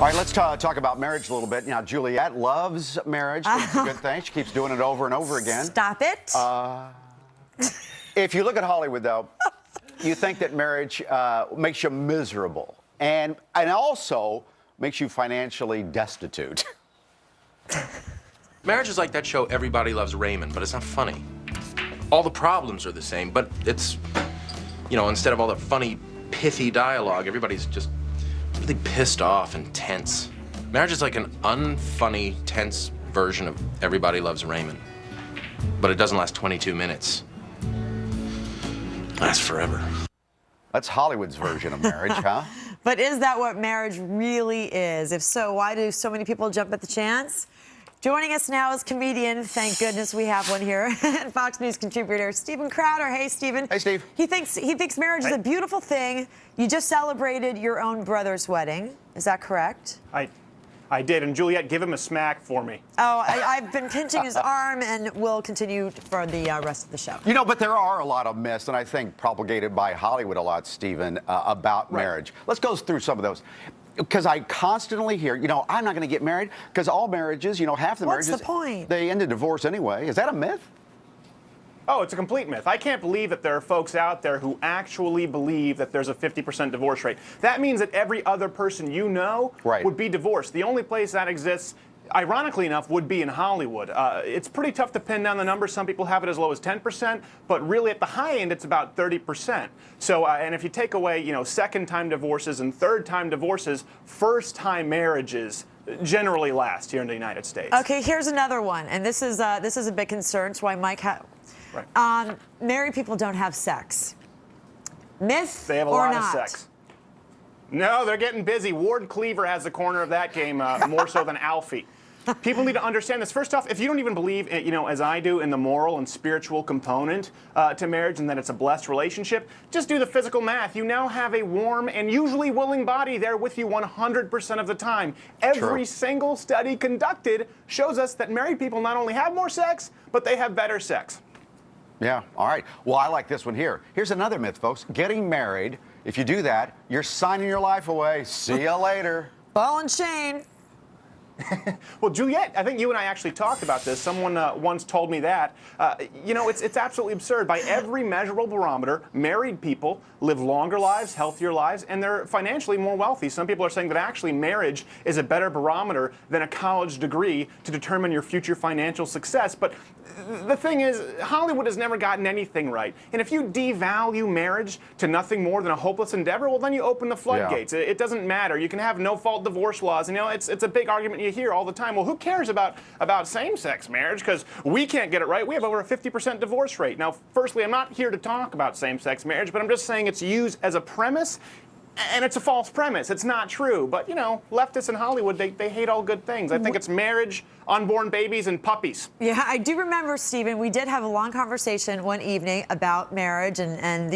All right, let's talk about marriage a little bit. Now, Juliet loves marriage. It's a good thing. She keeps doing it over and over again. Stop it. If you look at Hollywood, though, you think that marriage makes you miserable and also makes you financially destitute. Marriage is like that show Everybody Loves Raymond, but it's not funny. All the problems are the same, but it's, instead of all the funny, pithy dialogue, everybody's just really pissed off and tense. Marriage is like an unfunny, tense version of Everybody Loves Raymond. But it doesn't last 22 minutes. It lasts forever. That's Hollywood's version of marriage, huh? But is that what marriage really is? If so, why do so many people jump at the chance? Joining us now is comedian, thank goodness we have one here, and Fox News contributor Steven Crowder. Hey, Steven. Hey, Steve. He thinks marriage is a beautiful thing. You just celebrated your own brother's wedding. Is that correct? I did, and Juliet, give him a smack for me. Oh, I've been pinching his arm, and we'll continue for the rest of the show. But there are a lot of myths, and I think propagated by Hollywood a lot, Steven, about marriage. Let's go through some of those. Because I constantly hear, I'm not going to get married because all marriages, half the marriages, What's the point? They end in divorce anyway. Is that a myth? Oh, it's a complete myth. I can't believe that there are folks out there who actually believe that there's a 50% divorce rate. That means that every other person you know would be divorced. The only place that exists, ironically enough, would be in Hollywood. It's pretty tough to pin down the numbers. Some people have it as low as 10%, but really at the high end, it's about 30%. So, and if you take away, second-time divorces and third-time divorces, first-time marriages generally last here in the United States. Okay, here's another one, and this is a big concern. It's why Mike married people don't have sex. Myth They have a or lot not? of sex. No, they're getting busy. Ward Cleaver has the corner of that game more so than Alfie. People need to understand this. First off, if you don't even believe, as I do, in the moral and spiritual component to marriage and that it's a blessed relationship, just do the physical math. You now have a warm and usually willing body there with you 100% of the time. Every single study conducted shows us that married people not only have more sex, but they have better sex. Yeah, all right. Well, I like this one here. Here's another myth, folks. Getting married, if you do that, you're signing your life away. See you later. Ball and chain. Well, Juliet, I think you and I actually talked about this. Someone once told me that. It's absolutely absurd. By every measurable barometer, married people live longer lives, healthier lives, and they're financially more wealthy. Some people are saying that actually marriage is a better barometer than a college degree to determine your future financial success. But the thing is, Hollywood has never gotten anything right. And if you devalue marriage to nothing more than a hopeless endeavor, well, then you open the floodgates. It doesn't matter. You can have no-fault divorce laws. It's a big argument you hear all the time. Well, who cares about same-sex marriage? Because we can't get it right. We have over a 50% divorce rate. Now, firstly, I'm not here to talk about same-sex marriage, but I'm just saying it's used as a premise, and it's a false premise. It's not true. But, leftists in Hollywood, they hate all good things. I think it's marriage, unborn babies, and puppies. Yeah, I do remember, Steven, we did have a long conversation one evening about marriage and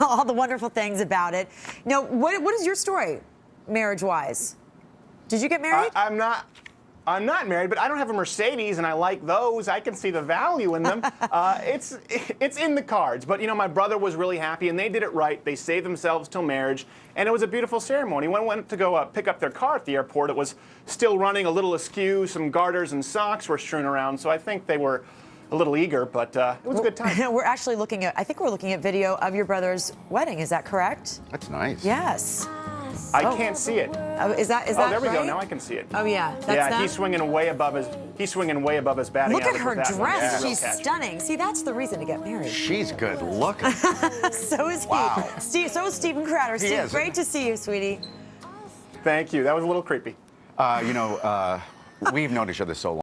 all the wonderful things about it. What is your story, marriage-wise? Did you get married? I'm not married, but I don't have a Mercedes, and I like those. I can see the value in them. It's in the cards. But, my brother was really happy, and they did it right. They saved themselves till marriage, and it was a beautiful ceremony. When we went to go pick up their car at the airport, it was still running a little askew. Some garters and socks were strewn around, so I think they were a little eager, but it was a good time. We're actually looking at video of your brother's wedding. Is that correct? That's nice. Yes. I can't see it. Is that there we go. right? Now I can see it. Oh yeah, He's swinging way above his batting Look at average her with that one. dress. Yeah. She's stunning. See, that's the reason to get married. She's good looking. So is he. So is Steven Crowder. Steve, great to see you, sweetie. Thank you. That was a little creepy. We've known each other so long.